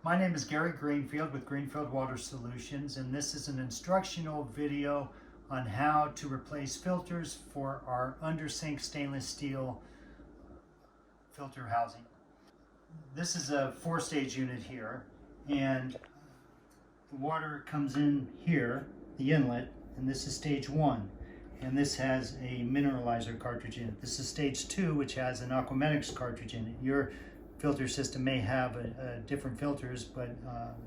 My name is Gary Greenfield with Greenfield Water Solutions, and this is an instructional video on how to replace filters for our under-sink stainless steel filter housing. This is a 4-stage unit here, and the water comes in here, the inlet, and this is stage 1. And this has a mineralizer cartridge in it. This is stage 2, which has an aquametics cartridge in it. Your filter system may have different filters, but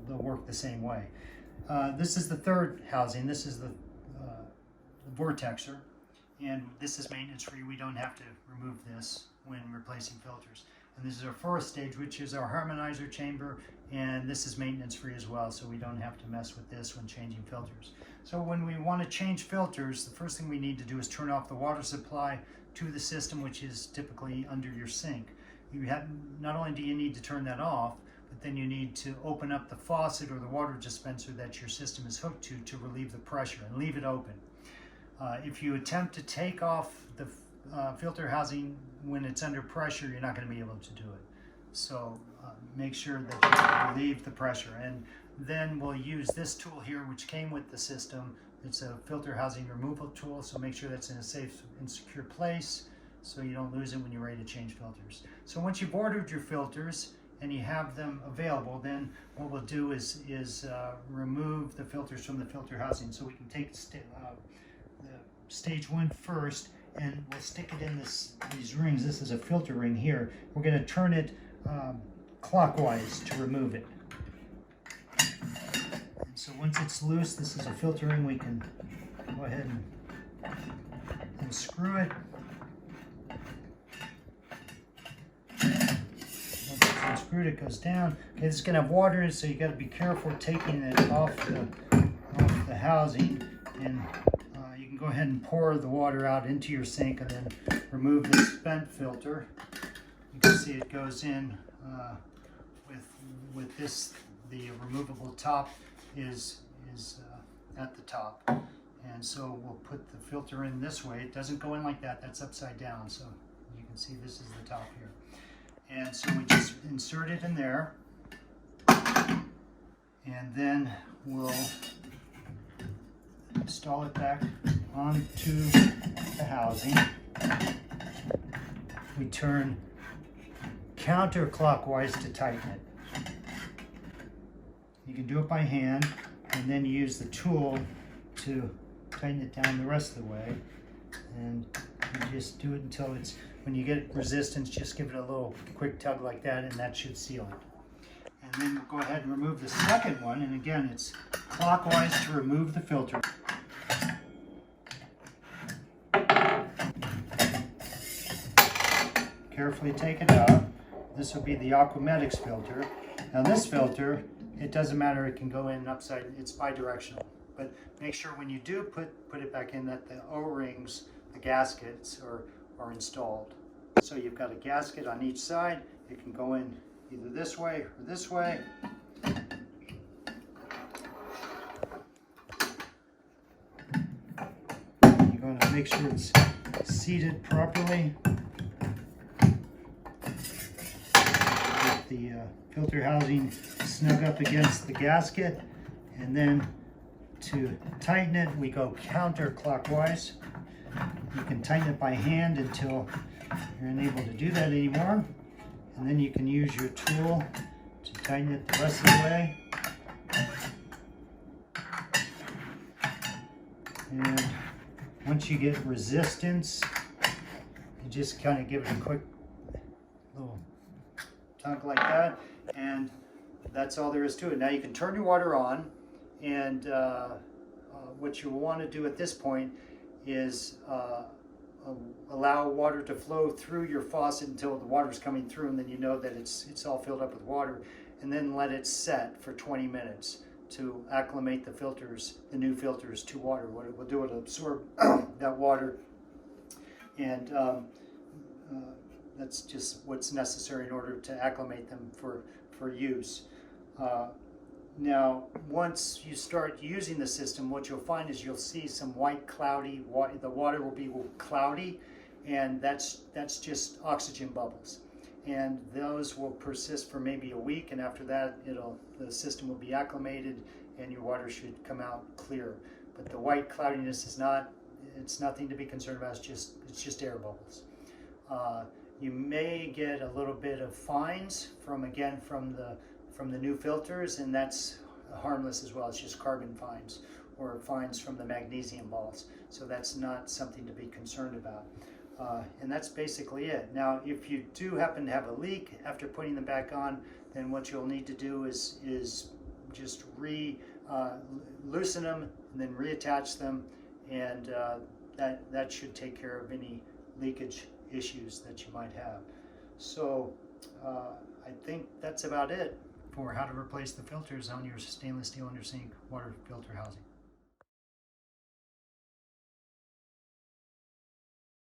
they'll work the same way. This is the third housing. This is the vortexer, and this is maintenance free. We don't have to remove this when replacing filters. And this is our fourth stage, which is our harmonizer chamber, and this is maintenance free as well, so we don't have to mess with this when changing filters. So when we want to change filters, the first thing we need to do is turn off the water supply to the system, which is typically under your sink. Not only do you need to turn that off, but then you need to open up the faucet or the water dispenser that your system is hooked to relieve the pressure, and leave it open. If you attempt to take off the filter housing when it's under pressure, you're not going to be able to do it. So make sure that you relieve the pressure. And then we'll use this tool here, which came with the system. It's a filter housing removal tool, so make sure that's in a safe and secure place so you don't lose it when you're ready to change filters. So once you've ordered your filters and you have them available, then what we'll do is remove the filters from the filter housing. So we can take the stage 1 first, and we'll stick it in these rings. This is a filter ring here. We're going to turn it clockwise to remove it. And so once it's loose, this is a filter ring. We can go ahead and screw it. Once it's unscrewed, it goes down. Okay, this is going to have water in it, so you got to be careful taking it off the housing. And you can go ahead and pour the water out into your sink, and then remove the spent filter. You can see it goes in with this. The removable top is at the top, and so we'll put the filter in this way. It doesn't go in like that. That's upside down. So you can see this is the top here, and so we just insert it in there, and then we'll install it back onto the housing. We turn counterclockwise to tighten it. You can do it by hand, and then use the tool to tighten it down the rest of the way. And you just do it until it's, when you get resistance, just give it a little quick tug like that, and that should seal it. And then we'll go ahead and remove the second one, and again, it's clockwise to remove the filter. Carefully take it out. This will be the aquametics filter. Now this filter, it doesn't matter, it can go in upside, it's bi-directional. But make sure when you do put it back in that the O-rings, the gaskets are installed. So you've got a gasket on each side. It can go in either this way or this way. You're going to make sure it's seated properly. The filter housing snug up against the gasket, and then to tighten it, we go counterclockwise. You can tighten it by hand until you're unable to do that anymore, and then you can use your tool to tighten it the rest of the way. And once you get resistance, you just kind of give it a quick little tug like that, and that's all there is to it. Now you can turn your water on, and what you want to do at this point is allow water to flow through your faucet until the water is coming through, and then you know that it's all filled up with water, and then let it set for 20 minutes to acclimate the filters, the new filters, to water. What it will do, it'll absorb that water, and that's just what's necessary in order to acclimate them for use. Now, once you start using the system, what you'll find is you'll see some white cloudy water. The water will be cloudy, and that's just oxygen bubbles. and those will persist for maybe a week, and after that the system will be acclimated and your water should come out clear. But the white cloudiness is it's nothing to be concerned about. It's just air bubbles. You may get a little bit of fines from the new filters, and that's harmless as well. It's just carbon fines or fines from the magnesium balls. So that's not something to be concerned about. And that's basically it. Now, if you do happen to have a leak after putting them back on, then what you'll need to do is just loosen them and then reattach them, and that should take care of any leakage issues that you might have. So I think that's about it for how to replace the filters on your stainless steel under sink water filter housing.